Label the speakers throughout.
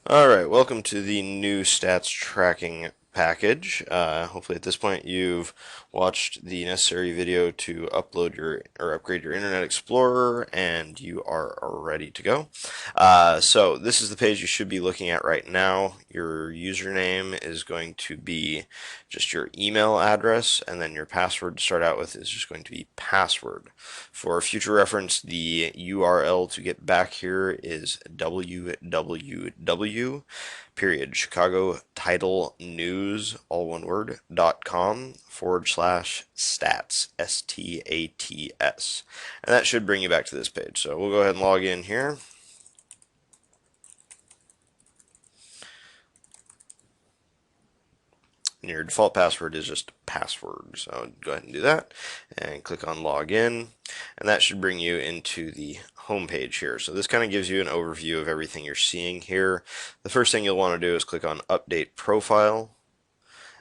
Speaker 1: Alright, welcome to the new stats tracking package. Hopefully at this point you've watched the necessary video to upload your or upgrade your Internet Explorer and you are ready to go. So this is the page you should be looking at right now. Your username is going to be just your email address, and then your password to start out with is just going to be password. For future reference, the URL to get back here is www period Chicago Title News, all one word, .com /stats, STATS. And that should bring you back to this page. So we'll go ahead and log in here. And your default password is just password. So go ahead and do that and click on login, and that should bring you into the home page here. So this kind of gives you an overview of everything you're seeing here. The first thing you'll want to do is click on update profile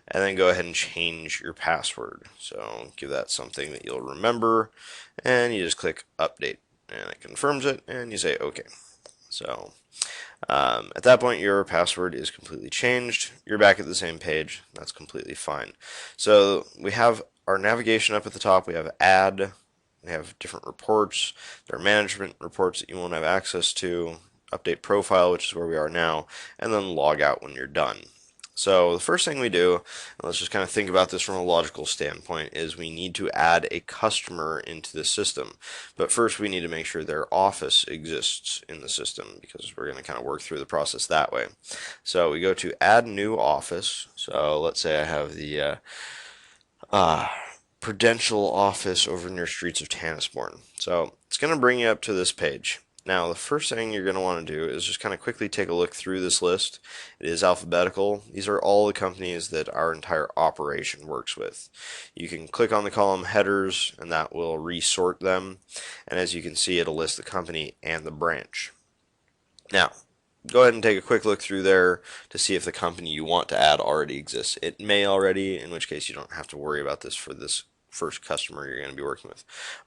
Speaker 1: and then go ahead and change your password. So give that something that you'll remember, and you just click update and it confirms it and you say okay. So at that point, your password is completely changed. You're back at the same page. That's completely fine. So we have our navigation up at the top. We have add. We have different reports. There are management reports that you won't have access to. Update profile, which is where we are now, and then log out when you're done. So the first thing we do, and let's just kind of think about this from a logical standpoint, is we need to add a customer into the system. But first we need to make sure their office exists in the system, because we're going to kind of work through the process that way. So we go to add new office. So let's say I have the Prudential office over near Streets of Tannisbourne. So it's going to bring you up to this page. Now, the first thing you're going to want to do is just kind of quickly take a look through this list. It is alphabetical. These are all the companies that our entire operation works with. You can click on the column headers, and that will resort them. And as you can see, it'll list the company and the branch. Now, go ahead and take a quick look through there to see if the company you want to add already exists. It may already, in which case you don't have to worry about this for this first customer you're going to be working with.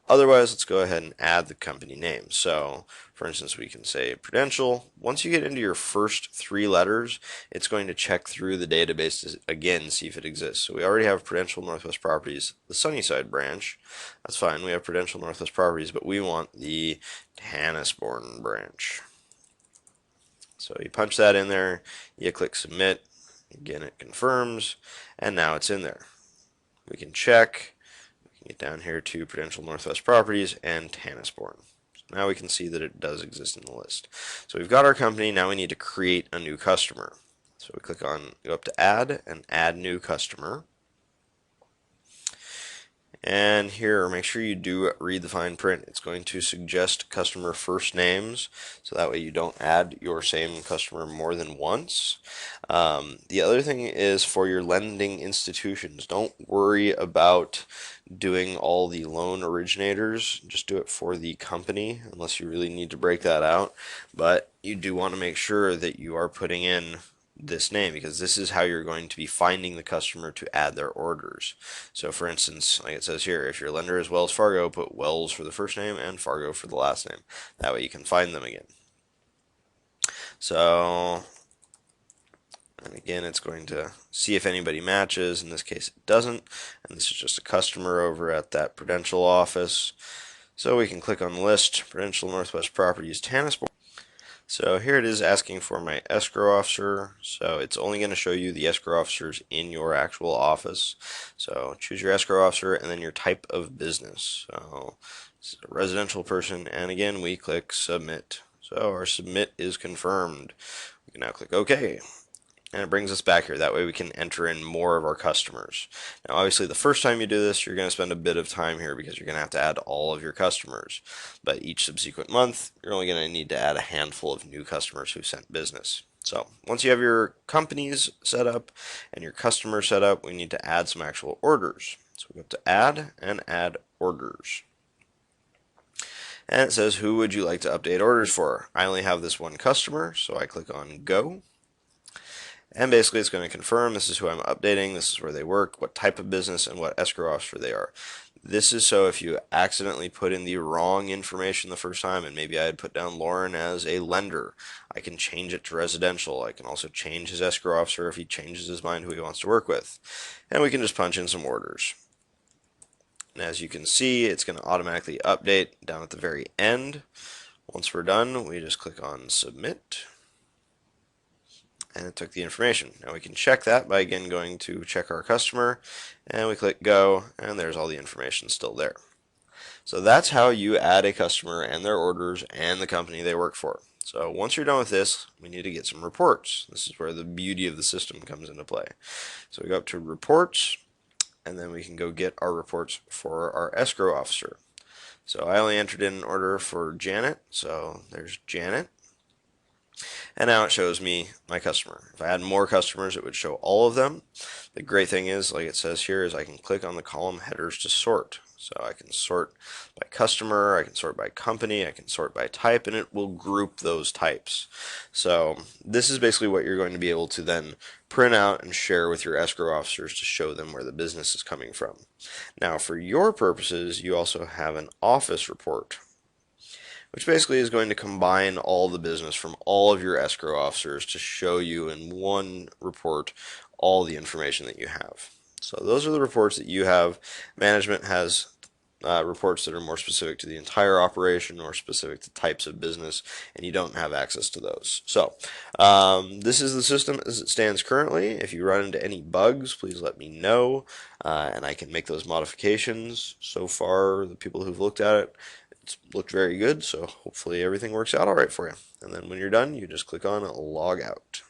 Speaker 1: Otherwise, let's go ahead and add the company name. So, for instance, we can say Prudential. Once you get into your first three letters, it's going to check through the database to again see if it exists. So we already have Prudential Northwest Properties, the Sunnyside branch. That's fine. We have Prudential Northwest Properties, but we want the Tannisbourne branch. So you punch that in there, you click submit, again it confirms, and now it's in there. We can check, we can get down here to Prudential Northwest Properties and Tannisbourne. So now we can see that it does exist in the list. So we've got our company, now we need to create a new customer. So we click on, go up to add and add new customer. And here, make sure you do read the fine print. It's going to suggest customer first names, so that way you don't add your same customer more than once. The other thing is for your lending institutions, don't worry about doing all the loan originators. Just do it for the company, unless you really need to break that out. But you do want to make sure that you are putting in this name, because this is how you're going to be finding the customer to add their orders. So for instance, like it says here, if your lender is Wells Fargo, put Wells for the first name and Fargo for the last name. That way you can find them again. So, and again, it's going to see if anybody matches. In this case, it doesn't. And this is just a customer over at that Prudential office. So we can click on the list, Prudential Northwest Properties, Tannisbourne. So here it is asking for my escrow officer. So it's only going to show you the escrow officers in your actual office. So choose your escrow officer and then your type of business. So this is a residential person, and again we click submit. So our submit is confirmed. We can now click OK. And it brings us back here. That way we can enter in more of our customers. Now obviously the first time you do this, you're going to spend a bit of time here because you're going to have to add all of your customers. But each subsequent month, you're only going to need to add a handful of new customers who sent business. So once you have your companies set up and your customers set up, we need to add some actual orders. So we go up to add and add orders. And it says, who would you like to update orders for? I only have this one customer, so I click on go. And basically it's going to confirm this is who I'm updating, this is where they work, what type of business, and what escrow officer they are. This is so if you accidentally put in the wrong information the first time, and maybe I had put down Lauren as a lender, I can change it to residential. I can also change his escrow officer if he changes his mind who he wants to work with. And we can just punch in some orders. And as you can see, it's going to automatically update down at the very end. Once we're done, we just click on submit, and it took the information. Now we can check that by again going to check our customer, and we click go, and there's all the information still there. So that's how you add a customer and their orders and the company they work for. So once you're done with this, we need to get some reports. This is where the beauty of the system comes into play. So we go up to reports, and then we can go get our reports for our escrow officer. So I only entered in an order for Janet, so there's Janet. And now it shows me my customer. If I had more customers, it would show all of them. The great thing is, like it says here, is I can click on the column headers to sort. So I can sort by customer, I can sort by company, I can sort by type, and it will group those types. So this is basically what you're going to be able to then print out and share with your escrow officers to show them where the business is coming from. Now for your purposes, you also have an office report, which basically is going to combine all the business from all of your escrow officers to show you in one report all the information that you have. So those are the reports that you have. Management has reports that are more specific to the entire operation or specific to types of business, and you don't have access to those. So this is the system as it stands currently. If you run into any bugs, please let me know, and I can make those modifications. So far, the people who've looked at it, it's looked very good, so hopefully everything works out all right for you. And then when you're done, you just click on log out.